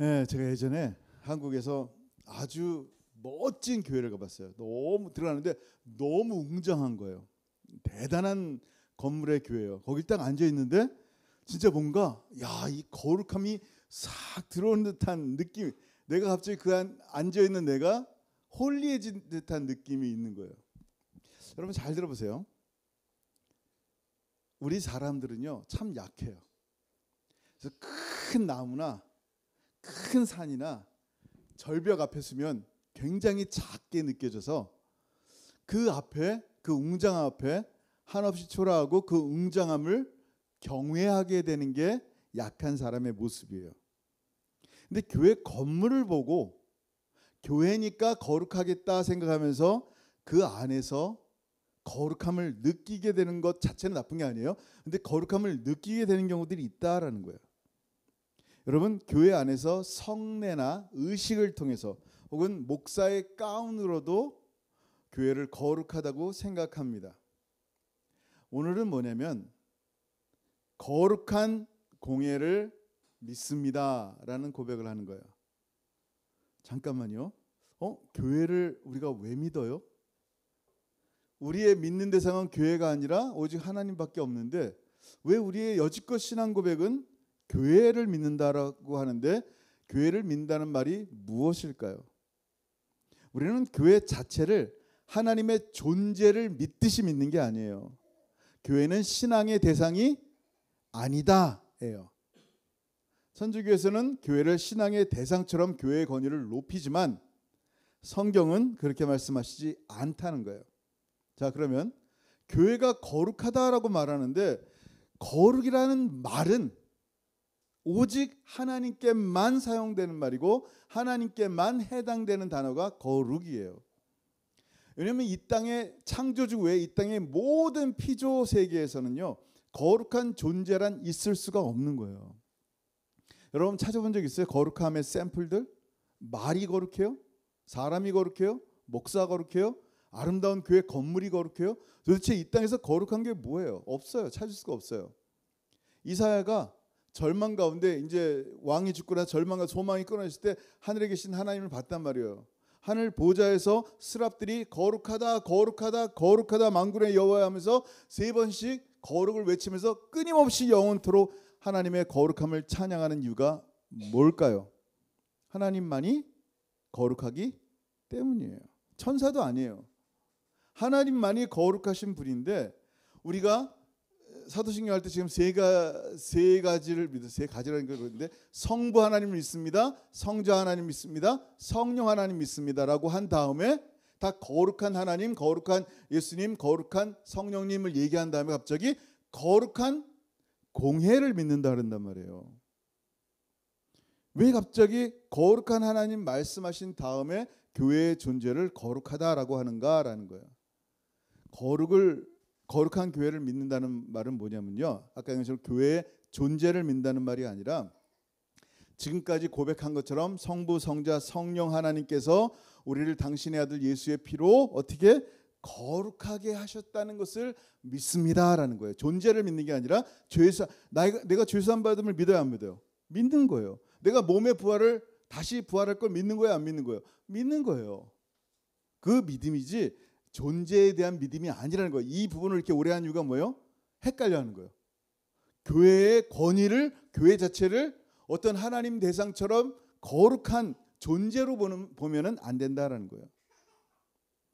예, 제가 예전에 한국에서 아주 멋진 교회를 가봤어요. 너무 들어가는데 너무 웅장한 거예요. 대단한 건물의 교회예요. 거기 딱 앉아 있는데 진짜 뭔가 이 거룩함이 싹 들어오는 듯한 느낌. 내가 갑자기 그 안 앉아 있는 내가 홀리해진 듯한 느낌이 있는 거예요. 여러분 잘 들어보세요. 우리 사람들은요 참 약해요. 그래서 큰 나무나 큰 산이나 절벽 앞에 서면 굉장히 작게 느껴져서 그 앞에, 그 웅장함 앞에 한없이 초라하고 그 웅장함을 경외하게 되는 게 약한 사람의 모습이에요. 근데 교회 건물을 보고 교회니까 거룩하겠다 생각하면서 그 안에서 거룩함을 느끼게 되는 것 자체는 나쁜 게 아니에요. 근데 거룩함을 느끼게 되는 경우들이 있다라는 거예요. 여러분, 교회 안에서 성례나 의식을 통해서 혹은 목사의 가운으로도 교회를 거룩하다고 생각합니다. 오늘은 뭐냐면 거룩한 공예를 믿습니다라는 고백을 하는 거예요. 잠깐만요. 교회를 우리가 왜 믿어요? 우리의 믿는 대상은 교회가 아니라 오직 하나님밖에 없는데 왜 우리의 여지껏 신앙 고백은 교회를 믿는다라고 하는데 교회를 믿는다는 말이 무엇일까요? 우리는 교회 자체를 하나님의 존재를 믿듯이 믿는 게 아니에요. 교회는 신앙의 대상이 아니다예요. 천주교에서는 교회를 신앙의 대상처럼 교회의 권위를 높이지만 성경은 그렇게 말씀하시지 않다는 거예요. 자, 그러면 교회가 거룩하다라고 말하는데 거룩이라는 말은 오직 하나님께만 사용되는 말이고 하나님께만 해당되는 단어가 거룩이에요. 왜냐하면 이 땅의 창조주 외에 이 땅의 모든 피조 세계에서는요 거룩한 존재란 있을 수가 없는 거예요. 여러분 찾아본 적 있어요? 거룩함의 샘플들? 말이 거룩해요? 사람이 거룩해요? 목사가 거룩해요? 아름다운 교회 건물이 거룩해요? 도대체 이 땅에서 거룩한 게 뭐예요? 없어요. 찾을 수가 없어요. 이사야가 절망 가운데 이제 왕이 죽고 나서 절망과 소망이 끊어졌을 때 하늘에 계신 하나님을 봤단 말이에요. 하늘 보좌에서 스랍들이 거룩하다 거룩하다 거룩하다 만군의 여호와 하면서 세 번씩 거룩을 외치면서 끊임없이 영원토록 하나님의 거룩함을 찬양하는 이유가 뭘까요? 하나님만이 거룩하기 때문이에요. 천사도 아니에요. 하나님만이 거룩하신 분인데 우리가 사도신경 할 때 지금 세 가지를 믿어 세 가지라는 걸 그러는데 성부 하나님 믿습니다. 성자 하나님 믿습니다. 성령 하나님 믿습니다라고 한 다음에 다 거룩한 하나님, 거룩한 예수님, 거룩한 성령님을 얘기한 다음에 갑자기 거룩한 공회를 믿는다 그런단 말이에요. 왜 갑자기 거룩한 하나님 말씀하신 다음에 교회의 존재를 거룩하다라고 하는가라는 거예요. 거룩한 교회를 믿는다는 말은 뭐냐면요. 아까 얘기한 것처럼 교회의 존재를 믿는다는 말이 아니라 지금까지 고백한 것처럼 성부, 성자, 성령 하나님께서 우리를 당신의 아들 예수의 피로 어떻게 거룩하게 하셨다는 것을 믿습니다라는 거예요. 존재를 믿는 게 아니라 내가 죄사함 받음을 믿어야 안 믿어요? 믿는 거예요. 내가 몸의 부활을 다시 부활할 걸 믿는 거예요? 안 믿는 거예요? 믿는 거예요. 그 믿음이지 존재에 대한 믿음이 아니라는 거예요. 이 부분을 이렇게 오래 한 이유가 뭐예요? 헷갈려하는 거예요. 교회의 권위를, 교회 자체를 어떤 하나님 대상처럼 거룩한 존재로 보면은 안 된다라는 거예요.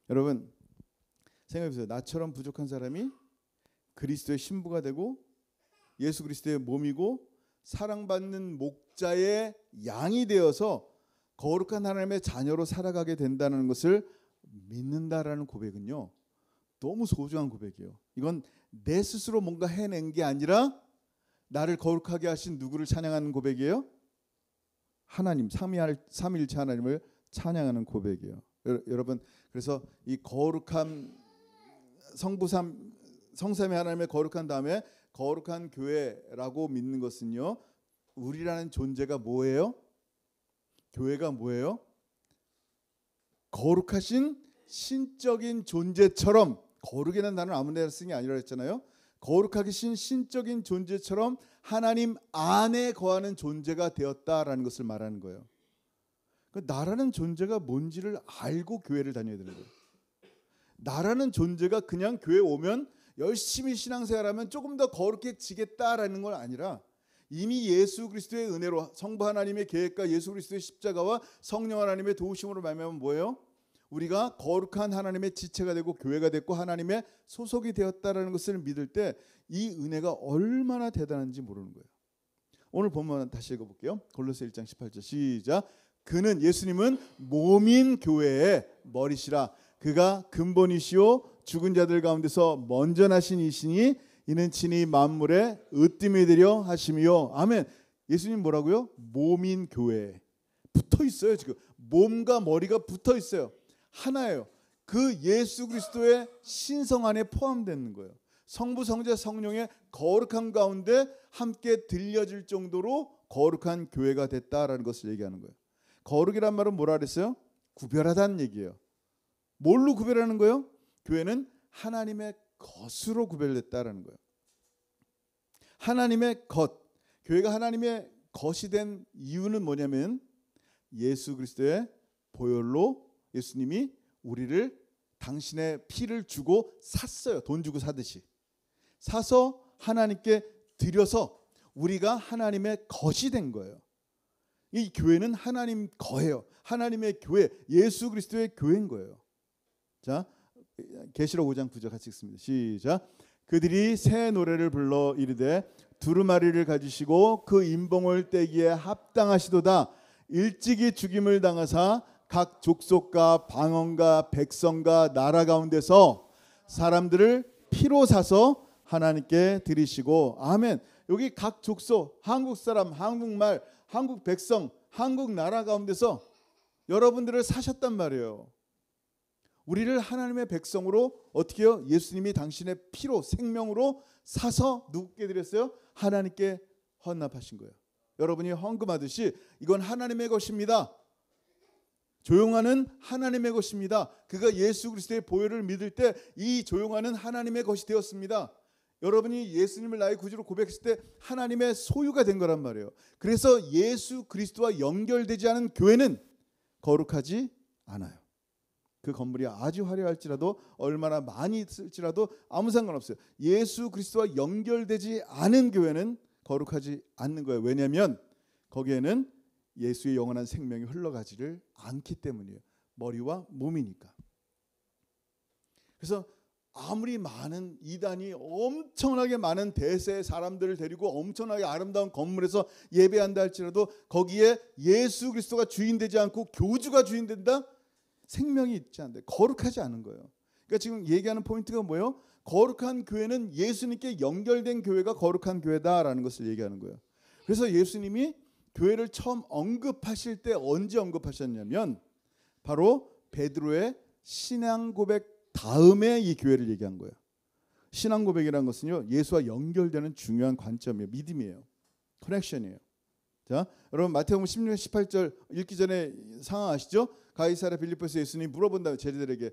여러분 생각해보세요. 나처럼 부족한 사람이 그리스도의 신부가 되고 예수 그리스도의 몸이고 사랑받는 목자의 양이 되어서 거룩한 하나님의 자녀로 살아가게 된다는 것을 믿는다라는 고백은요 너무 소중한 고백이에요. 이건 내 스스로 뭔가 해낸 게 아니라 나를 거룩하게 하신 누구를 찬양하는 고백이에요? 하나님, 삼위일체 하나님을 찬양하는 고백이에요. 여러분 그래서 이 거룩함 성삼위 하나님의 거룩한 다음에 거룩한 교회라고 믿는 것은요 우리라는 존재가 뭐예요? 교회가 뭐예요? 거룩하신 신적인 존재처럼 거룩이라는 단어는 아무 데나 쓰는 게 아니라 했잖아요. 거룩하게 신적인 존재처럼 하나님 안에 거하는 존재가 되었다라는 것을 말하는 거예요. 나라는 존재가 뭔지를 알고 교회를 다녀야 되는 거예요. 나라는 존재가 그냥 교회 오면 열심히 신앙생활하면 조금 더 거룩해지겠다라는 건 아니라 이미 예수 그리스도의 은혜로 성부 하나님의 계획과 예수 그리스도의 십자가와 성령 하나님의 도우심으로 말미암아 뭐예요? 우리가 거룩한 하나님의 지체가 되고 교회가 됐고 하나님의 소속이 되었다라는 것을 믿을 때 이 은혜가 얼마나 대단한지 모르는 거예요. 오늘 본문 다시 읽어볼게요. 골로새 1장 18절 시작. 그는 예수님은 몸인 교회의 머리시라. 그가 근본이시오 죽은 자들 가운데서 먼저 나신 이시니 이는 친히 만물에 으뜸이 되려 하심이요. 아멘. 예수님 뭐라고요? 몸인 교회에 붙어 있어요. 지금 몸과 머리가 붙어 있어요. 하나예요. 그 예수 그리스도의 신성 안에 포함되는 거예요. 성부 성자 성령의 거룩함 가운데 함께 들려질 정도로 거룩한 교회가 됐다라는 것을 얘기하는 거예요. 거룩이란 말은 뭐라 그랬어요? 구별하다는 얘기예요. 뭘로 구별하는 거예요? 교회는 하나님의 것으로 구별됐다라는 거예요. 하나님의 것. 교회가 하나님의 것이 된 이유는 뭐냐면 예수 그리스도의 보혈로 예수님이 우리를 당신의 피를 주고 샀어요. 돈 주고 사듯이. 사서 하나님께 드려서 우리가 하나님의 것이 된 거예요. 이 교회는 하나님 거예요. 하나님의 교회, 예수 그리스도의 교회인 거예요. 자, 계시록 5장 9절 같이 읽습니다. 시작. 그들이 새 노래를 불러 이르되 두루마리를 가지시고 그 인봉을 떼기에 합당하시도다. 일찍이 죽임을 당하사 각 족속과 방언과 백성과 나라 가운데서 사람들을 피로 사서 하나님께 드리시고. 아멘. 여기 각 족속, 한국 사람, 한국말, 한국 백성, 한국 나라 가운데서 여러분들을 사셨단 말이에요. 우리를 하나님의 백성으로 어떻게 해요? 예수님이 당신의 피로 생명으로 사서 누구께 드렸어요? 하나님께 헌납하신 거예요. 여러분이 헌금하듯이 이건 하나님의 것입니다. 조용하는 하나님의 것입니다. 그가 예수 그리스도의 보혈을 믿을 때 이 조용하는 하나님의 것이 되었습니다. 여러분이 예수님을 나의 구주로 고백했을 때 하나님의 소유가 된 거란 말이에요. 그래서 예수 그리스도와 연결되지 않은 교회는 거룩하지 않아요. 그 건물이 아주 화려할지라도 얼마나 많이 쓸지라도 아무 상관없어요. 예수 그리스도와 연결되지 않은 교회는 거룩하지 않는 거예요. 왜냐하면 거기에는 예수의 영원한 생명이 흘러가지를 않기 때문이에요. 머리와 몸이니까. 그래서 아무리 많은 이단이 엄청나게 많은 대세의 사람들을 데리고 엄청나게 아름다운 건물에서 예배한다 할지라도 거기에 예수 그리스도가 주인되지 않고 교주가 주인된다? 생명이 있지 않는다. 거룩하지 않은 거예요. 그러니까 지금 얘기하는 포인트가 뭐예요? 거룩한 교회는 예수님께 연결된 교회가 거룩한 교회다라는 것을 얘기하는 거예요. 그래서 예수님이 교회를 처음 언급하실 때 언제 언급하셨냐면 바로 베드로의 신앙 고백 다음에 이 교회를 얘기한 거예요. 신앙 고백이라는 것은요, 예수와 연결되는 중요한 관점이에요. 믿음이에요. 커넥션이에요. 자, 여러분 마태복음 16장 18절 읽기 전에 상황 아시죠? 가이사랴 빌립보에서 예수님이 물어본다 제자들에게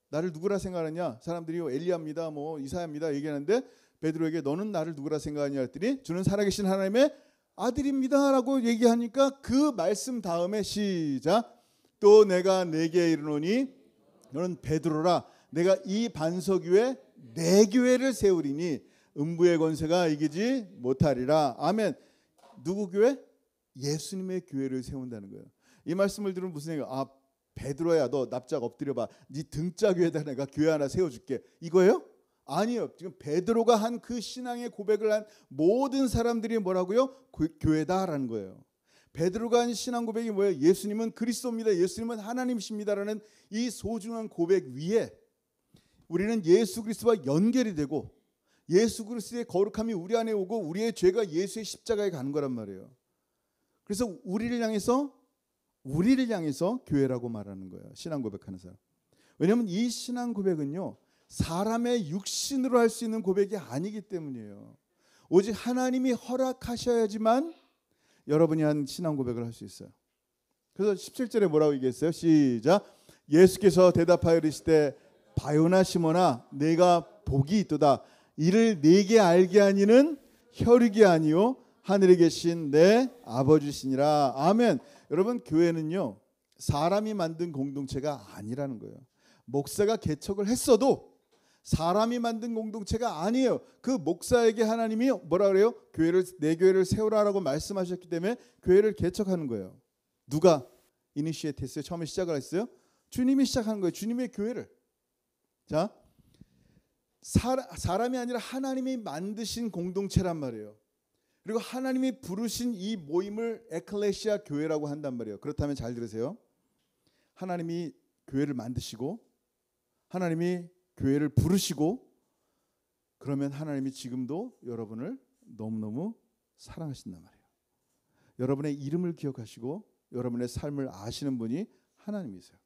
나를 누구라 생각하느냐? 사람들이 엘리야입니다, 뭐 이사야입니다 얘기하는데 베드로에게 너는 나를 누구라 생각하냐 했더니 주는 살아계신 하나님의 아들입니다라고 얘기하니까 그 말씀 다음에 시작. 또 내가 네게 이르노니 너는 베드로라. 내가 이 반석 위에 내 교회를 세우리니 음부의 권세가 이기지 못하리라. 아멘. 누구 교회? 예수님의 교회를 세운다는 거예요. 이 말씀을 들으면 무슨 얘기야? 아, 베드로야, 너 납작 엎드려봐. 네 등짝 위에다 내가 교회 하나 세워줄게. 이거예요? 아니요. 지금 베드로가 한 그 신앙의 고백을 한 모든 사람들이 뭐라고요? 교회다라는 거예요. 베드로가 한 신앙 고백이 뭐예요? 예수님은 그리스도입니다. 예수님은 하나님이십니다라는 이 소중한 고백 위에 우리는 예수 그리스도와 연결이 되고 예수 그리스도의 거룩함이 우리 안에 오고 우리의 죄가 예수의 십자가에 가는 거란 말이에요. 그래서 우리를 향해서 교회라고 말하는 거예요. 신앙 고백하는 사람. 왜냐하면 이 신앙 고백은요, 사람의 육신으로 할 수 있는 고백이 아니기 때문이에요. 오직 하나님이 허락하셔야지만 여러분이 한 신앙 고백을 할 수 있어요. 그래서 17절에 뭐라고 얘기했어요? 시작. 예수께서 대답하여 이르시되 바요나 시몬아 내가 복이 있도다. 이를 내게 알게 하니는 혈육이 아니요 하늘에 계신 내 아버지시니라. 아멘. 여러분, 교회는요 사람이 만든 공동체가 아니라는 거예요. 목사가 개척을 했어도 사람이 만든 공동체가 아니에요. 그 목사에게 하나님이 뭐라 그래요? 내 교회를 세우라라고 말씀하셨기 때문에 교회를 개척하는 거예요. 누가 이니시에이트 했어요? 처음에 시작을 했어요? 주님이 시작한 거예요. 주님의 교회를. 자, 사람이 아니라 하나님이 만드신 공동체란 말이에요. 그리고 하나님이 부르신 이 모임을 에클레시아 교회라고 한단 말이에요. 그렇다면 잘 들으세요. 하나님이 교회를 만드시고 하나님이 교회를 부르시고 그러면 하나님이 지금도 여러분을 너무너무 사랑하신단 말이에요. 여러분의 이름을 기억하시고 여러분의 삶을 아시는 분이 하나님이세요.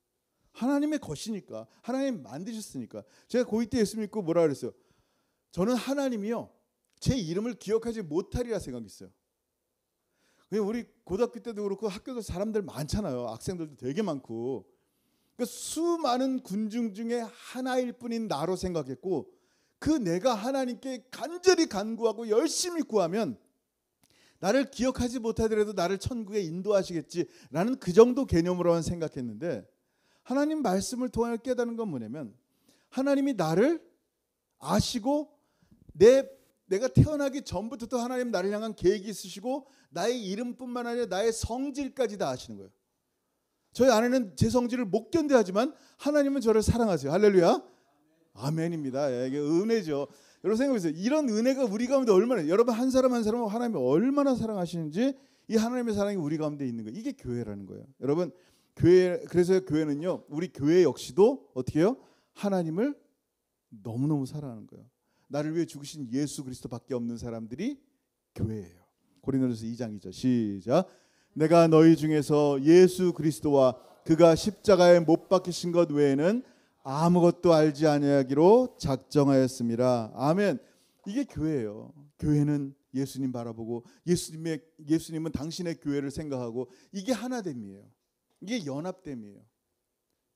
하나님의 것이니까, 하나님 만드셨으니까. 제가 고2 때 예수 믿고 뭐라 그랬어요? 저는 하나님이요 제 이름을 기억하지 못하리라 생각했어요. 우리 고등학교 때도 그렇고 학교도 사람들 많잖아요. 학생들도 되게 많고. 그러니까 수많은 군중 중에 하나일 뿐인 나로 생각했고, 그 내가 하나님께 간절히 간구하고 열심히 구하면 나를 기억하지 못하더라도 나를 천국에 인도하시겠지라는 그 정도 개념으로만 생각했는데, 하나님 말씀을 통해 깨닫는 건 뭐냐면 하나님이 나를 아시고 내가 태어나기 전부터 또 하나님 나를 향한 계획이 있으시고 나의 이름뿐만 아니라 나의 성질까지 다 아시는 거예요. 저희 아내는 제 성질을 못 견뎌하지만 하나님은 저를 사랑하세요. 할렐루야. 아멘입니다. 이게 은혜죠. 여러분 생각해보세요. 이런 은혜가 우리 가운데 얼마나, 여러분 한 사람 한 사람은 하나님이 얼마나 사랑하시는지 이 하나님의 사랑이 우리 가운데 있는 거예요. 이게 교회라는 거예요. 여러분 교회, 그래서 교회는요 우리 교회 역시도 어떻게 해요? 하나님을 너무너무 사랑하는 거예요. 나를 위해 죽으신 예수 그리스도밖에 없는 사람들이 교회예요. 고린도전서 2장 2절 시작. 내가 너희 중에서 예수 그리스도와 그가 십자가에 못 박히신 것 외에는 아무것도 알지 아니하기로 작정하였습니다. 아멘. 이게 교회예요. 교회는 예수님 바라보고 예수님은 당신의 교회를 생각하고 이게 하나됨이에요. 이게 연합됨이에요.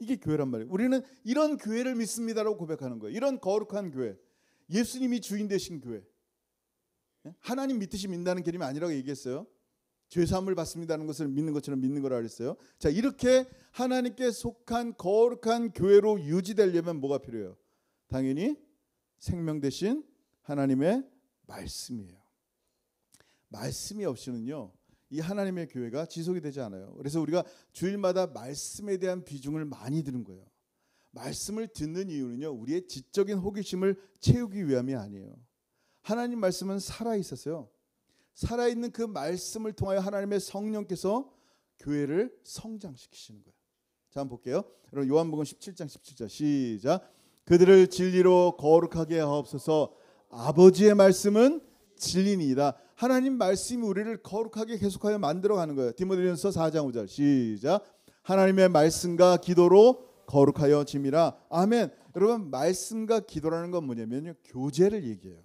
이게 교회란 말이에요. 우리는 이런 교회를 믿습니다라고 고백하는 거예요. 이런 거룩한 교회, 예수님이 주인 되신 교회, 하나님 믿듯이 믿는다는 개념이 아니라고 얘기했어요. 죄사함을 받습니다는 것을 믿는 것처럼 믿는 거라 그랬어요. 자, 이렇게 하나님께 속한 거룩한 교회로 유지되려면 뭐가 필요해요? 당연히 생명 되신 하나님의 말씀이에요. 말씀이 없이는요 이 하나님의 교회가 지속이 되지 않아요. 그래서 우리가 주일마다 말씀에 대한 비중을 많이 드는 거예요. 말씀을 듣는 이유는요 우리의 지적인 호기심을 채우기 위함이 아니에요. 하나님 말씀은 살아있었어요. 살아있는 그 말씀을 통하여 하나님의 성령께서 교회를 성장시키시는 거예요. 자, 한번 볼게요. 여러분 요한복음 17장 17절 시작. 그들을 진리로 거룩하게 하옵소서. 아버지의 말씀은 진리니이다. 하나님 말씀이 우리를 거룩하게 계속하여 만들어가는 거예요. 디모데전서 4장 5절 시작. 하나님의 말씀과 기도로 거룩하여 짐이라. 아멘. 여러분 말씀과 기도라는 건 뭐냐면요 교제를 얘기해요.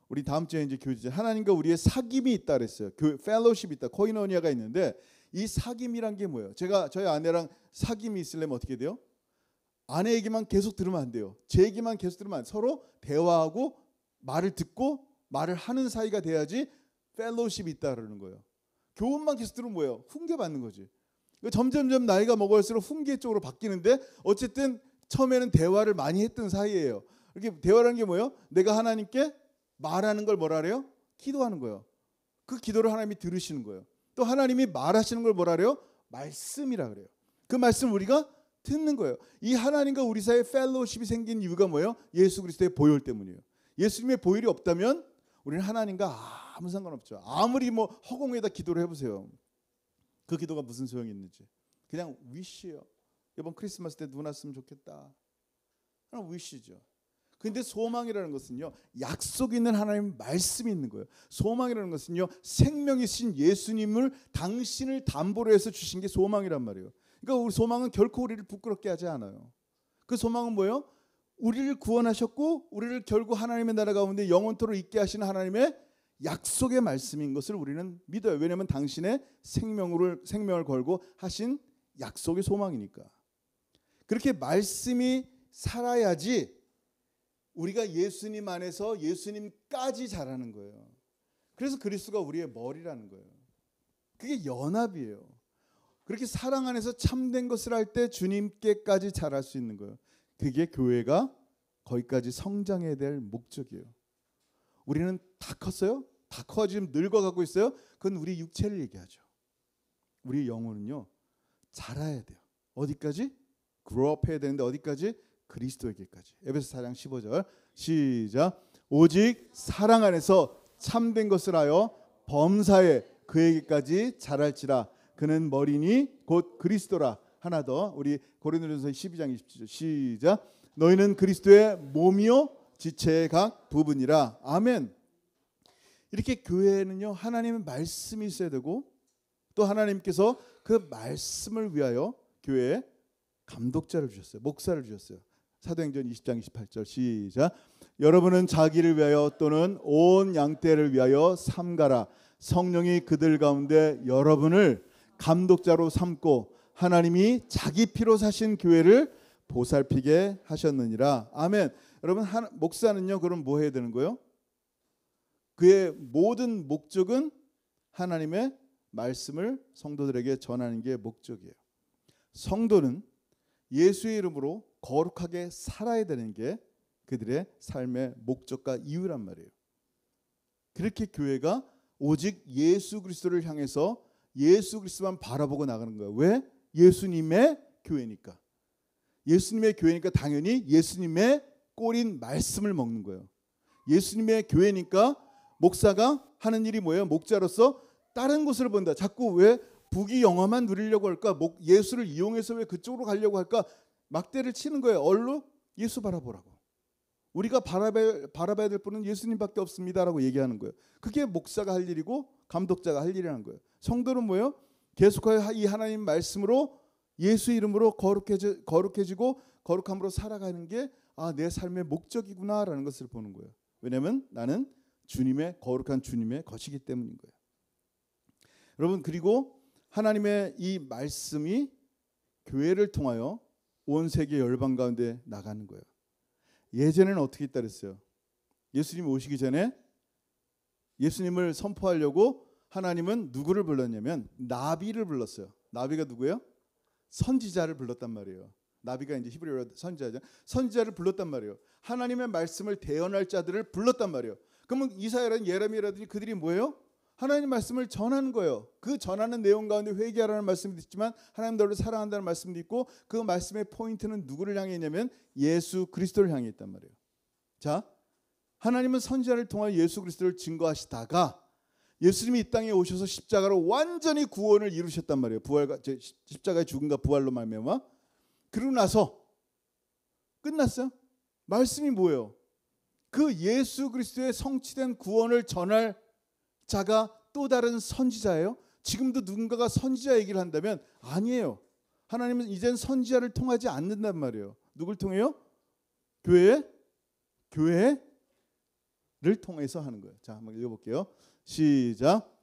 우리 다음 주에 이제 교제, 하나님과 우리의 사귐이 있다 그랬어요. 펠로십이 있다, 코이노니아가 있는데 이 사귐이란 게 뭐예요? 제가 저희 아내랑 사귐이 있으려면 어떻게 돼요? 아내 얘기만 계속 들으면 안 돼요. 제 얘기만 계속 들으면 안 돼요. 서로 대화하고 말을 듣고 말을 하는 사이가 돼야지 펠로십이 있다 그러는 거예요. 교훈만 계속 들으면 뭐예요? 훈계받는 거지. 점점점 나이가 먹을수록 훈계 쪽으로 바뀌는데 어쨌든 처음에는 대화를 많이 했던 사이예요. 이렇게 대화라는 게 뭐예요? 내가 하나님께 말하는 걸 뭐라 그래요? 기도하는 거예요. 그 기도를 하나님이 들으시는 거예요. 또 하나님이 말하시는 걸 뭐라 그래요? 말씀이라 그래요. 그 말씀 우리가 듣는 거예요. 이 하나님과 우리 사이에 펠로십이 생긴 이유가 뭐예요? 예수 그리스도의 보혈 때문이에요. 예수님의 보혈이 없다면 우리는 하나님과 아무 상관없죠. 아무리 뭐 허공에다 기도를 해보세요. 그 기도가 무슨 소용이 있는지. 그냥 위시예요. 이번 크리스마스 때 눈 왔으면 좋겠다. 그냥 위시죠. 근데 소망이라는 것은요 약속 있는 하나님 말씀이 있는 거예요. 소망이라는 것은요 생명이신 예수님을 당신을 담보로 해서 주신 게 소망이란 말이에요. 그러니까 우리 소망은 결코 우리를 부끄럽게 하지 않아요. 그 소망은 뭐예요? 우리를 구원하셨고 우리를 결국 하나님의 나라 가운데 영원토록 있게 하시는 하나님의 약속의 말씀인 것을 우리는 믿어요. 왜냐하면 당신의 생명을 걸고 하신 약속의 소망이니까. 그렇게 말씀이 살아야지 우리가 예수님 안에서 예수님까지 자라는 거예요. 그래서 그리스도가 우리의 머리라는 거예요. 그게 연합이에요. 그렇게 사랑 안에서 참된 것을 할 때 주님께까지 자랄 수 있는 거예요. 그게 교회가 거기까지 성장해야 될 목적이에요. 우리는 다 컸어요? 다 커 지금 늙어가고 있어요? 그건 우리 육체를 얘기하죠. 우리 영혼은요 자라야 돼요. 어디까지? grow up 해야 되는데 어디까지? 그리스도에게까지. 에베소 4장 15절 시작. 오직 사랑 안에서 참된 것을 하여 범사에 그에게까지 자랄지라. 그는 머리니 곧 그리스도라. 하나 더 우리 고린도전서 12장 27절 시작. 너희는 그리스도의 몸이요 지체의 각 부분이라. 아멘. 이렇게 교회에는요 하나님의 말씀이 있어야 되고 또 하나님께서 그 말씀을 위하여 교회에 감독자를 주셨어요. 목사를 주셨어요. 사도행전 20장 28절 시작. 여러분은 자기를 위하여 또는 온 양떼를 위하여 삼가라. 성령이 그들 가운데 여러분을 감독자로 삼고 하나님이 자기 피로 사신 교회를 보살피게 하셨느니라. 아멘. 여러분 목사는요 그럼 뭐 해야 되는 거예요? 그의 모든 목적은 하나님의 말씀을 성도들에게 전하는 게 목적이에요. 성도는 예수의 이름으로 거룩하게 살아야 되는 게 그들의 삶의 목적과 이유란 말이에요. 그렇게 교회가 오직 예수 그리스도를 향해서 예수 그리스도만 바라보고 나가는 거예요. 왜? 예수님의 교회니까. 예수님의 교회니까 당연히 예수님의 꼴인 말씀을 먹는 거예요. 예수님의 교회니까 목사가 하는 일이 뭐예요? 목자로서 다른 곳을 본다. 자꾸 왜 부귀 영화만 누리려고 할까? 예수를 이용해서 왜 그쪽으로 가려고 할까? 막대를 치는 거예요. 얼로 예수 바라보라고. 우리가 바라봐야 될 분은 예수님밖에 없습니다라고 얘기하는 거예요. 그게 목사가 할 일이고 감독자가 할 일이라는 거예요. 성도는 뭐예요? 계속하여 이 하나님 말씀으로 예수 이름으로 거룩해지고 거룩함으로 살아가는 게 내 삶의 목적이구나라는 것을 보는 거예요. 왜냐하면 나는 주님의 거룩한 주님의 것이기 때문인 거예요. 여러분 그리고 하나님의 이 말씀이 교회를 통하여 온 세계 열방 가운데 나가는 거예요. 예전에는 어떻게 했다 그랬어요? 예수님 오시기 전에 예수님을 선포하려고 하나님은 누구를 불렀냐면 나비를 불렀어요. 나비가 누구예요? 선지자를 불렀단 말이에요. 나비가 이제 히브리어로 선지자죠. 선지자를 불렀단 말이에요. 하나님의 말씀을 대언할 자들을 불렀단 말이에요. 그러면 이사야라든지 예레미야라든지 그들이 뭐예요? 하나님 말씀을 전하는 거예요. 그 전하는 내용 가운데 회개하라는 말씀도 있지만 하나님 너를 사랑한다는 말씀도 있고 그 말씀의 포인트는 누구를 향해 있냐면 예수 그리스도를 향해 있단 말이에요. 자, 하나님은 선지자를 통하여 예수 그리스도를 증거하시다가 예수님이 이 땅에 오셔서 십자가로 완전히 구원을 이루셨단 말이에요. 십자가의 죽음과 부활로 말미암아. 그러고 나서 끝났어요. 말씀이 뭐예요? 그 예수 그리스도의 성취된 구원을 전할 자가 또 다른 선지자예요? 지금도 누군가가 선지자 얘기를 한다면 아니에요. 하나님은 이젠 선지자를 통하지 않는단 말이에요. 누굴 통해요? 교회를 통해서 하는 거예요. 자, 한번 읽어볼게요. 시작.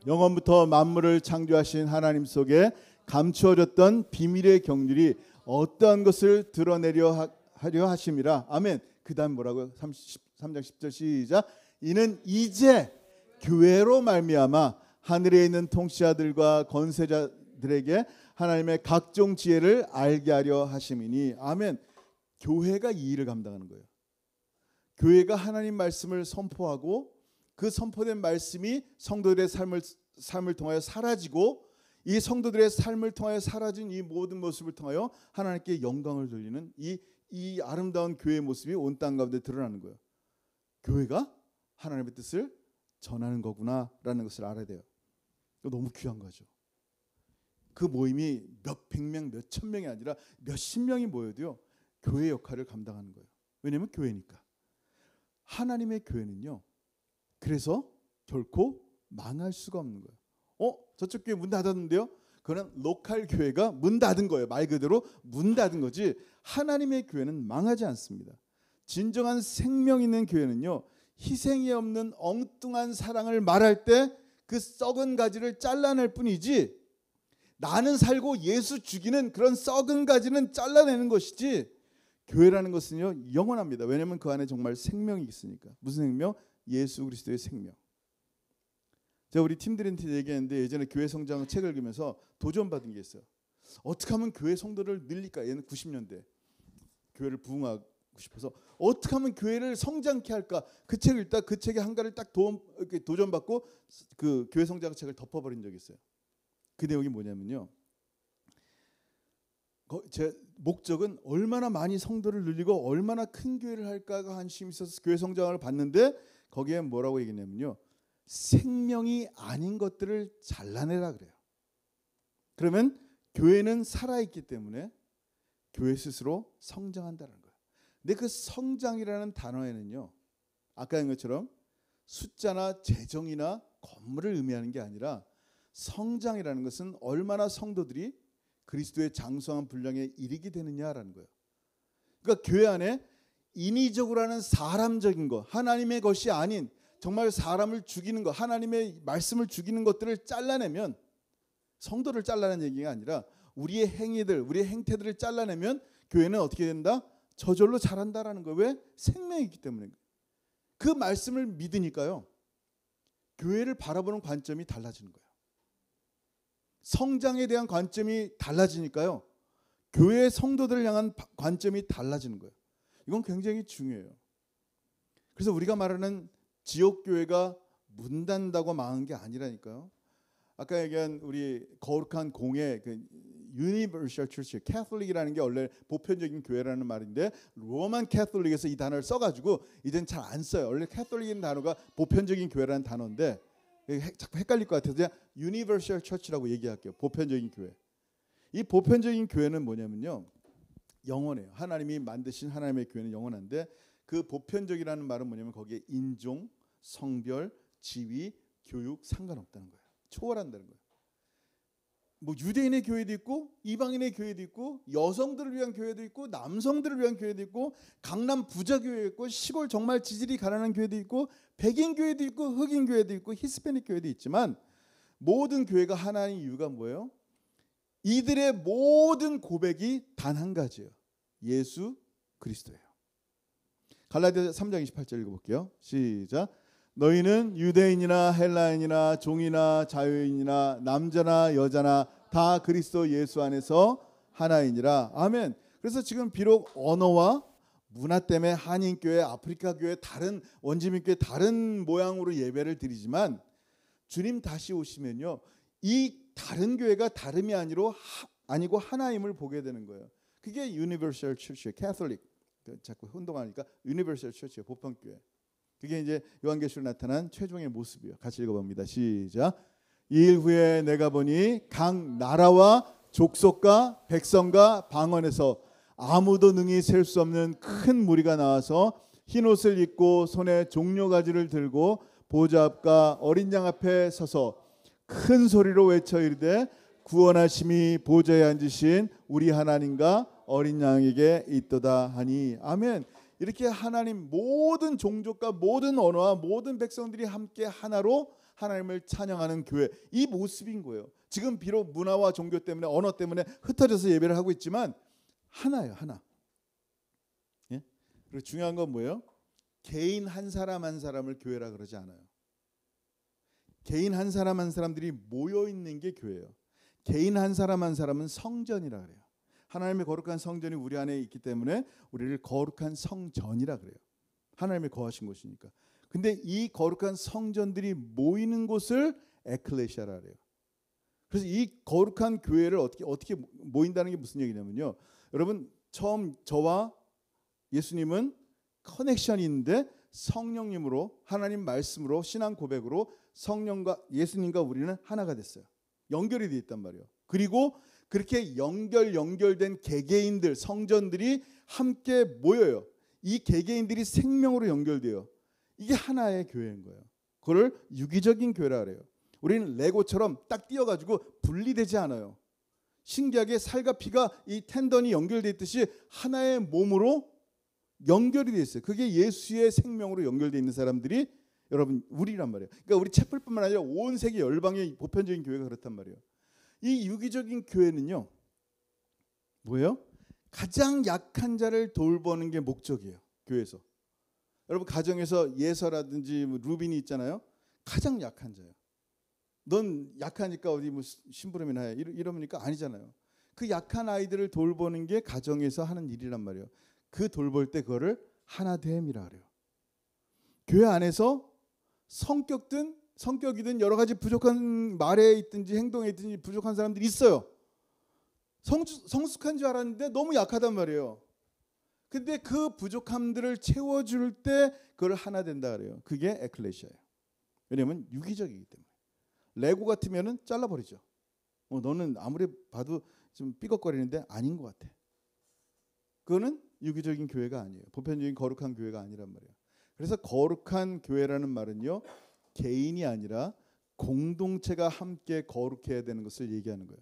영원부터 만물을 창조하신 하나님 속에 감추어졌던 비밀의 경륜이 어떠한 것을 드러내려 하려 하심이라. 아멘. 그 다음 뭐라고요? 3장 10절 시작. 이는 이제 교회로 말미암아 하늘에 있는 통치자들과 권세자들에게 하나님의 각종 지혜를 알게 하려 하심이니. 아멘. 교회가 이 일을 감당하는 거예요. 교회가 하나님 말씀을 선포하고 그 선포된 말씀이 성도들의 삶을 통하여 사라지고 이 성도들의 삶을 통하여 사라진 이 모든 모습을 통하여 하나님께 영광을 돌리는 이 아름다운 교회의 모습이 온 땅 가운데 드러나는 거예요. 교회가 하나님의 뜻을 전하는 거구나라는 것을 알아야 돼요. 너무 귀한 거죠. 그 모임이 몇백 명, 몇천 명이 아니라 몇십 명이 모여도요. 교회 역할을 감당하는 거예요. 왜냐하면 교회니까. 하나님의 교회는요. 그래서 결코 망할 수가 없는 거예요. 저쪽 교회 문 닫았는데요. 그건 로컬 교회가 문 닫은 거예요. 말 그대로 문 닫은 거지. 하나님의 교회는 망하지 않습니다. 진정한 생명 있는 교회는요. 희생이 없는 엉뚱한 사랑을 말할 때 그 썩은 가지를 잘라낼 뿐이지 나는 살고 예수 죽이는 그런 썩은 가지는 잘라내는 것이지 교회라는 것은요 영원합니다. 왜냐하면 그 안에 정말 생명이 있으니까. 무슨 생명? 예수 그리스도의 생명. 제가 우리 팀들한테 얘기했는데 예전에 교회 성장 책을 읽으면서 도전받은 게 있어요. 어떻게 하면 교회 성도를 늘릴까? 얘는 90년대 교회를 부흥하고 싶어서 어떻게 하면 교회를 성장케 할까? 그 책을 읽다 그 책의 한가를 딱 도전받고 그 교회 성장 책을 덮어버린 적이 있어요. 그 내용이 뭐냐면요. 제 목적은 얼마나 많이 성도를 늘리고 얼마나 큰 교회를 할까가 관심이 있어서 교회 성장을 봤는데 거기에 뭐라고 얘기했냐면요. 생명이 아닌 것들을 잘라내라 그래요. 그러면 교회는 살아있기 때문에 교회 스스로 성장한다는 거예요. 근데 그 성장이라는 단어에는요. 아까 한 것처럼 숫자나 재정이나 건물을 의미하는 게 아니라 성장이라는 것은 얼마나 성도들이 그리스도의 장성한 분량에 이르게 되느냐라는 거예요. 그러니까 교회 안에 인위적으로 하는 사람적인 것, 하나님의 것이 아닌 정말 사람을 죽이는 것, 하나님의 말씀을 죽이는 것들을 잘라내면 성도를 잘라내는 얘기가 아니라 우리의 행위들, 우리의 행태들을 잘라내면 교회는 어떻게 된다? 저절로 자란다라는 거예요. 왜? 생명이 있기 때문에. 그 말씀을 믿으니까요. 교회를 바라보는 관점이 달라지는 거예요. 성장에 대한 관점이 달라지니까요. 교회 성도들을 향한 관점이 달라지는 거예요. 이건 굉장히 중요해요. 그래서 우리가 말하는 지역교회가 문 닫는다고 망한 게 아니라니까요. 아까 얘기한 우리 거룩한 공예 그 Universal Church, 캐톨릭이라는 게 원래 보편적인 교회라는 말인데 로만 캐톨릭에서 이 단어를 써가지고 이제는 잘 안 써요. 원래 캐톨릭이라는 단어가 보편적인 교회라는 단어인데 자꾸 헷갈릴 것 같아서 그냥 Universal Church라고 얘기할게요. 보편적인 교회. 이 보편적인 교회는 뭐냐면요. 영원해요. 하나님이 만드신 하나님의 교회는 영원한데 그 보편적이라는 말은 뭐냐면 거기에 인종, 성별, 지위, 교육 상관없다는 거예요. 초월한다는 거예요. 뭐 유대인의 교회도 있고 이방인의 교회도 있고 여성들을 위한 교회도 있고 남성들을 위한 교회도 있고 강남 부자 교회도 있고 시골 정말 지질이 가난한 교회도 있고 백인 교회도 있고 흑인 교회도 있고 히스패닉 교회도 있지만 모든 교회가 하나인 이유가 뭐예요? 이들의 모든 고백이 단 한 가지예요. 예수 그리스도예요. 갈라디아서 3장 28절 읽어볼게요. 시작. 너희는 유대인이나 헬라인이나 종이나 자유인이나 남자나 여자나 다 그리스도 예수 안에서 하나이니라. 아멘. 그래서 지금 비록 언어와 문화 때문에 한인교회, 아프리카교회, 다른 원주민교회 다른 모양으로 예배를 드리지만 주님 다시 오시면요. 이 다른 교회가 다름이 아니고 하나임을 보게 되는 거예요. 그게 유니버설 처치예요. 캐톨릭. 자꾸 혼동하니까 유니버설 처치예요. 보편교회. 그게 이제 요한계시록 나타난 최종의 모습이에요. 같이 읽어봅니다. 시작. 이 일 후에 내가 보니 각 나라와 족속과 백성과 방언에서 아무도 능히 셀 수 없는 큰 무리가 나와서 흰옷을 입고 손에 종려가지를 들고 보좌 앞과 어린 양 앞에 서서 큰 소리로 외쳐 이르되 구원하심이 보좌에 앉으신 우리 하나님과 어린 양에게 있도다 하니. 아멘. 이렇게 하나님 모든 종족과 모든 언어와 모든 백성들이 함께 하나로 하나님을 찬양하는 교회, 이 모습인 거예요. 지금 비록 문화와 종교 때문에 언어 때문에 흩어져서 예배를 하고 있지만 하나예요. 하나. 예? 그리고 중요한 건 뭐예요? 개인 한 사람 한 사람을 교회라 그러지 않아요. 개인 한 사람 한 사람들이 모여 있는 게 교회예요. 개인 한 사람 한 사람은 성전이라 그래요. 하나님의 거룩한 성전이 우리 안에 있기 때문에 우리를 거룩한 성전이라 그래요. 하나님이 거하신 곳이니까. 근데 이 거룩한 성전들이 모이는 곳을 에클레시아라 그래요. 그래서 이 거룩한 교회를 어떻게 모인다는 게 무슨 얘기냐면요. 여러분 처음 저와 예수님은 커넥션이 있는데 성령님으로 하나님 말씀으로 신앙 고백으로 성령과 예수님과 우리는 하나가 됐어요. 연결이 돼 있단 말이에요. 그리고 그렇게 연결된 개개인들 성전들이 함께 모여요. 이 개개인들이 생명으로 연결돼요. 이게 하나의 교회인 거예요. 그걸 유기적인 교회라 그래요. 우리는 레고처럼 딱 띄어가지고 분리되지 않아요. 신기하게 살과 피가 이 텐던이 연결돼 있듯이 하나의 몸으로 연결이 돼 있어요. 그게 예수의 생명으로 연결돼 있는 사람들이 여러분 우리란 말이에요. 그러니까 우리 채플뿐만 아니라 온 세계 열방의 보편적인 교회가 그렇단 말이에요. 이 유기적인 교회는요 뭐예요? 가장 약한 자를 돌보는 게 목적이에요. 교회에서. 여러분 가정에서 예서라든지 뭐 루빈이 있잖아요. 가장 약한 자예요. 넌 약하니까 어디 뭐 심부름이나 해 이러니까 아니잖아요. 그 약한 아이들을 돌보는 게 가정에서 하는 일이란 말이에요. 그 돌볼 때 그거를 하나됨이라 그래요. 교회 안에서 성격이든 여러 가지 부족한 말에 있든지 행동에 있든지 부족한 사람들이 있어요. 성숙한 줄 알았는데 너무 약하단 말이에요. 근데 그 부족함들을 채워줄 때 그걸 하나 된다 그래요. 그게 에클레시아예요. 왜냐하면 유기적이기 때문에. 레고 같으면은 잘라버리죠. 너는 아무리 봐도 좀 삐걱거리는데 아닌 것 같아. 그거는 유기적인 교회가 아니에요. 보편적인 거룩한 교회가 아니란 말이에요. 그래서 거룩한 교회라는 말은요, 개인이 아니라 공동체가 함께 거룩해야 되는 것을 얘기하는 거예요.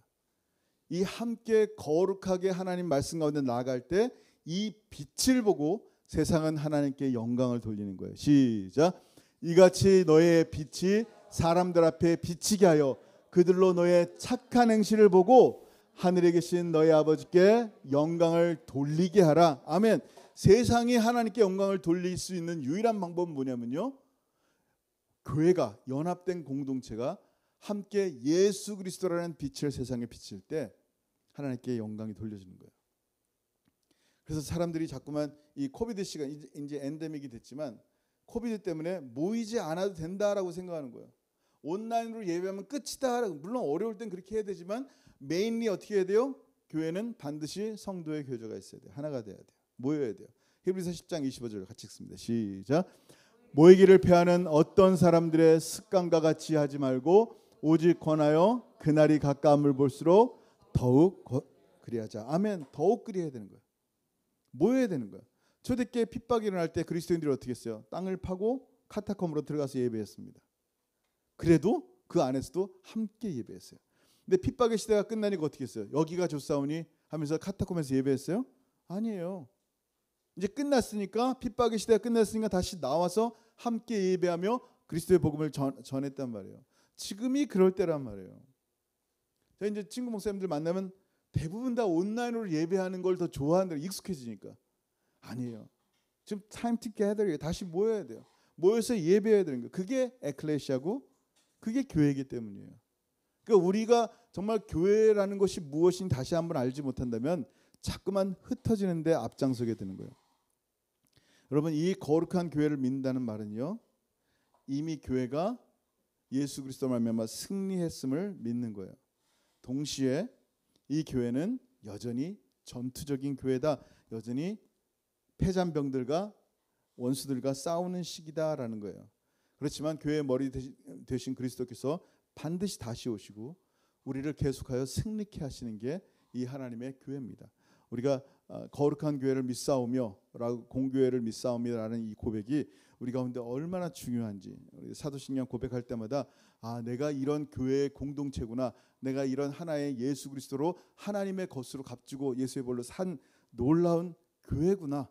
이 함께 거룩하게 하나님 말씀 가운데 나아갈 때 이 빛을 보고 세상은 하나님께 영광을 돌리는 거예요. 시작. 이같이 너의 빛이 사람들 앞에 비치게 하여 그들로 너의 착한 행실을 보고 하늘에 계신 너의 아버지께 영광을 돌리게 하라. 아멘. 세상이 하나님께 영광을 돌릴 수 있는 유일한 방법은 뭐냐면요, 교회가, 연합된 공동체가 함께 예수 그리스도라는 빛을 세상에 비칠 때 하나님께 영광이 돌려지는 거예요. 그래서 사람들이 자꾸만 이 코비드 시간, 이제 엔데믹이 됐지만 코비드 때문에 모이지 않아도 된다라고 생각하는 거예요. 온라인으로 예배하면 끝이다. 물론 어려울 땐 그렇게 해야 되지만 메인리 어떻게 해야 돼요? 교회는 반드시 성도의 교제가 있어야 돼요. 하나가 돼야 돼요. 모여야 돼요. 히브리서 10장 25절 같이 읽습니다. 시작. 모이기를 패하는 어떤 사람들의 습관과 같이 하지 말고 오직 권하여 그날이 가까움을 볼수록 더욱 그리하자. 아멘. 더욱 그리해야 되는 거예요. 모여야 되는 거예요. 초대교회 핍박이 일어날 때 그리스도인들이 어떻게 했어요? 땅을 파고 카타콤으로 들어가서 예배했습니다. 그래도 그 안에서도 함께 예배했어요. 근데 핍박의 시대가 끝나니까 어떻게 했어요? 여기가 좋사오니 하면서 카타콤에서 예배했어요? 아니에요. 이제 끝났으니까, 핍박의 시대가 끝났으니까 다시 나와서 함께 예배하며 그리스도의 복음을 전했단 말이에요. 지금이 그럴 때란 말이에요. 제가 이제 친구 목사님들 만나면 대부분 다 온라인으로 예배하는 걸 더 좋아하는, 익숙해지니까. 아니에요. 지금 time together, 다시 모여야 돼요. 모여서 예배해야 되는 거예요. 그게 에클레시아고 그게 교회이기 때문이에요. 그러니까 우리가 정말 교회라는 것이 무엇인지 다시 한번 알지 못한다면 자꾸만 흩어지는데 앞장서게 되는 거예요. 여러분, 이 거룩한 교회를 믿는다는 말은요, 이미 교회가 예수 그리스도 말미암아 승리했음을 믿는 거예요. 동시에 이 교회는 여전히 전투적인 교회다. 여전히 패잔병들과 원수들과 싸우는 시기다라는 거예요. 그렇지만 교회의 머리 되신 그리스도께서 반드시 다시 오시고 우리를 계속하여 승리케 하시는 게 이 하나님의 교회입니다. 우리가 거룩한 교회를 믿사오며 공교회를 믿사옵니다라는 이 고백이 우리 가운데 얼마나 중요한지, 우리 사도신경 고백할 때마다 내가 이런 교회의 공동체구나, 내가 이런 하나의 예수 그리스도로 하나님의 것으로 값지고 예수의 벌로 산 놀라운 교회구나.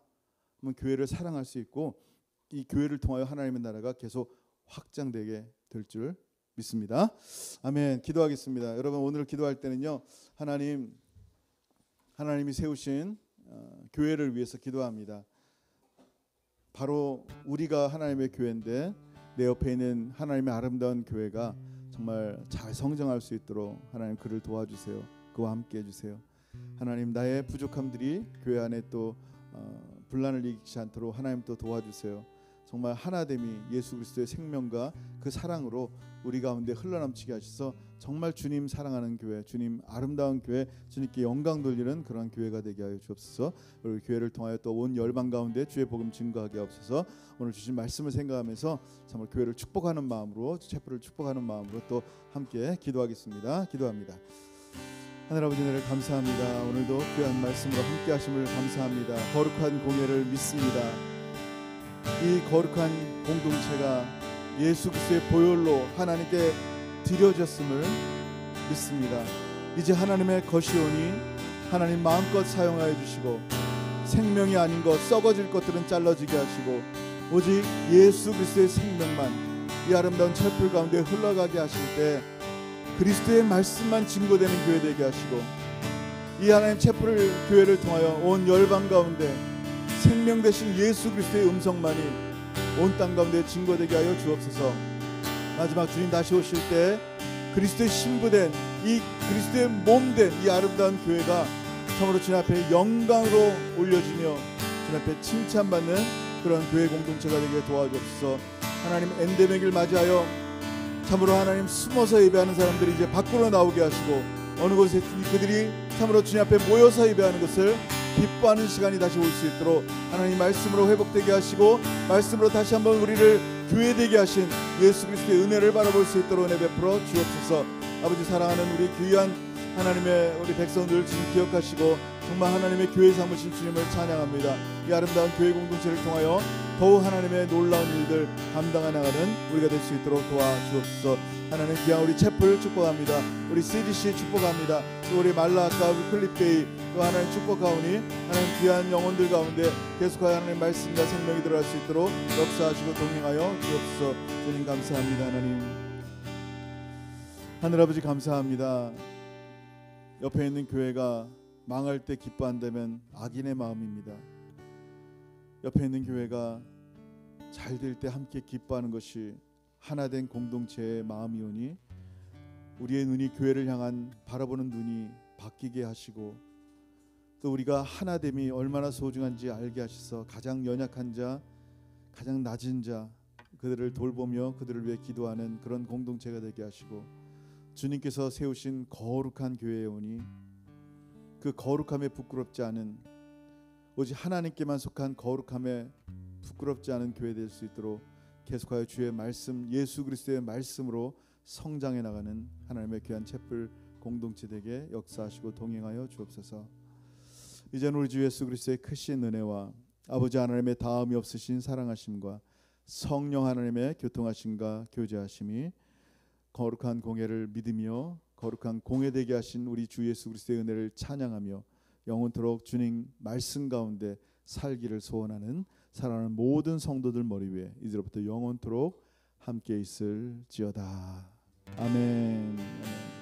그러면 교회를 사랑할 수 있고 이 교회를 통하여 하나님의 나라가 계속 확장되게 될 줄 믿습니다. 아멘. 기도하겠습니다. 여러분, 오늘 기도할 때는요, 하나님이 세우신 교회를 위해서 기도합니다. 바로 우리가 하나님의 교회인데 내 옆에 있는 하나님의 아름다운 교회가 정말 잘 성장할 수 있도록 하나님 그를 도와주세요. 그와 함께 해주세요. 하나님, 나의 부족함들이 교회 안에 또 분란을 일으키지 않도록 하나님 또 도와주세요. 정말 하나됨이 예수 그리스도의 생명과 그 사랑으로 우리 가운데 흘러넘치게 하셔서 정말 주님 사랑하는 교회, 주님 아름다운 교회, 주님께 영광 돌리는 그런 교회가 되게 하여 주옵소서. 우리 교회를 통하여 또 온 열방 가운데 주의 복음 증거하게 하옵소서. 오늘 주신 말씀을 생각하면서 정말 교회를 축복하는 마음으로, 체프를 축복하는 마음으로 또 함께 기도하겠습니다. 기도합니다. 하늘 아버지, 은혜를 감사합니다. 오늘도 귀한 말씀으로 함께 하심을 감사합니다. 거룩한 공예를 믿습니다. 이 거룩한 공동체가 예수 그리스도의 보혈로 하나님께 드려졌음을 믿습니다. 이제 하나님의 것이오니 하나님 마음껏 사용하여 주시고 생명이 아닌 것, 썩어질 것들은 잘라지게 하시고 오직 예수 그리스도의 생명만 이 아름다운 찰풀 가운데 흘러가게 하실 때 그리스도의 말씀만 증거되는 교회 되게 하시고 이 하나님 채플을 교회를 통하여 온 열방 가운데 생명 되신 예수 그리스도의 음성만이 온 땅 가운데 증거되게 하여 주옵소서. 마지막 주님 다시 오실 때 그리스도의 신부된 이 그리스도의 몸된 이 아름다운 교회가 참으로 주님 앞에 영광으로 올려지며 주님 앞에 칭찬받는 그런 교회 공동체가 되게 도와주옵소서. 하나님 엔데믹을 맞이하여 참으로 하나님 숨어서 예배하는 사람들이 이제 밖으로 나오게 하시고 어느 곳에 그들이 참으로 주님 앞에 모여서 예배하는 것을 기뻐하는 시간이 다시 올 수 있도록 하나님 말씀으로 회복되게 하시고 말씀으로 다시 한번 우리를 교회되게 하신 예수 그리스도의 은혜를 바라볼 수 있도록 은혜 베풀어 주옵소서. 아버지 사랑하는 우리 귀한 하나님의 우리 백성들 주님 기억하시고 정말 하나님의 교회 삼으신 주님을 찬양합니다. 이 아름다운 교회 공동체를 통하여 더욱 하나님의 놀라운 일들 감당해 나가는 우리가 될 수 있도록 도와주옵소서. 하나님 귀한 우리 채플 축복합니다. 우리 CDC 축복합니다. 또 우리 말라카 클립데이 또 하나님 축복하오니 하나님 귀한 영혼들 가운데 계속하여 하나님 말씀과 생명이 들어갈 수 있도록 역사하시고 동행하여 주옵소서. 주님 감사합니다. 하나님 하늘아버지 감사합니다. 옆에 있는 교회가 망할 때 기뻐한다면 악인의 마음입니다. 옆에 있는 교회가 잘 될 때 함께 기뻐하는 것이 하나된 공동체의 마음이오니 우리의 눈이 교회를 향한 바라보는 눈이 바뀌게 하시고 또 우리가 하나됨이 얼마나 소중한지 알게 하셔서 가장 연약한 자, 가장 낮은 자 그들을 돌보며 그들을 위해 기도하는 그런 공동체가 되게 하시고 주님께서 세우신 거룩한 교회에 오니 그 거룩함에 부끄럽지 않은 오직 하나님께만 속한 거룩함에 부끄럽지 않은 교회 될 수 있도록 계속하여 주의 말씀 예수 그리스도의 말씀으로 성장해 나가는 하나님의 귀한 채플 공동체 되게 역사하시고 동행하여 주옵소서. 이제는 우리 주 예수 그리스도의 크신 은혜와 아버지 하나님의 다함이 없으신 사랑하심과 성령 하나님의 교통하심과 교제하심이 거룩한 공예를 믿으며 거룩한 공예되게 하신 우리 주 예수 그리스도의 은혜를 찬양하며 영원토록 주님 말씀 가운데 살기를 소원하는 사랑하는 모든 성도들 머리 위에 이제부터 영원토록 함께 있을지어다. 아멘. 아멘.